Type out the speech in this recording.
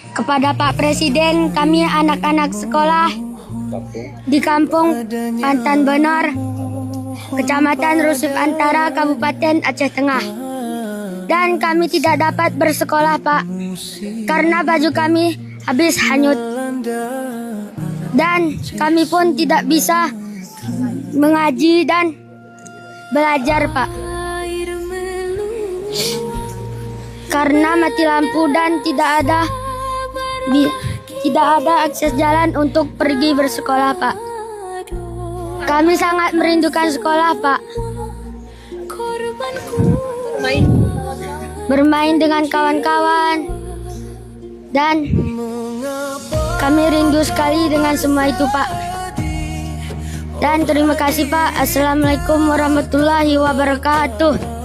Kepada Pak Presiden, kami anak-anak sekolah di Kampung Pantan Benar, Kecamatan Rusuk Antara, Kabupaten Aceh Tengah. Dan kami tidak dapat bersekolah, Pak, karena baju kami habis hanyut. Dan kami pun tidak bisa mengaji dan belajar, Pak, karena mati lampu dan tidak ada akses jalan untuk pergi bersekolah, Pak. Kami sangat merindukan sekolah, Pak. Bermain dengan kawan-kawan, dan kami rindu sekali dengan semua itu, Pak. Dan terima kasih, Pak. Assalamualaikum warahmatullahi wabarakatuh.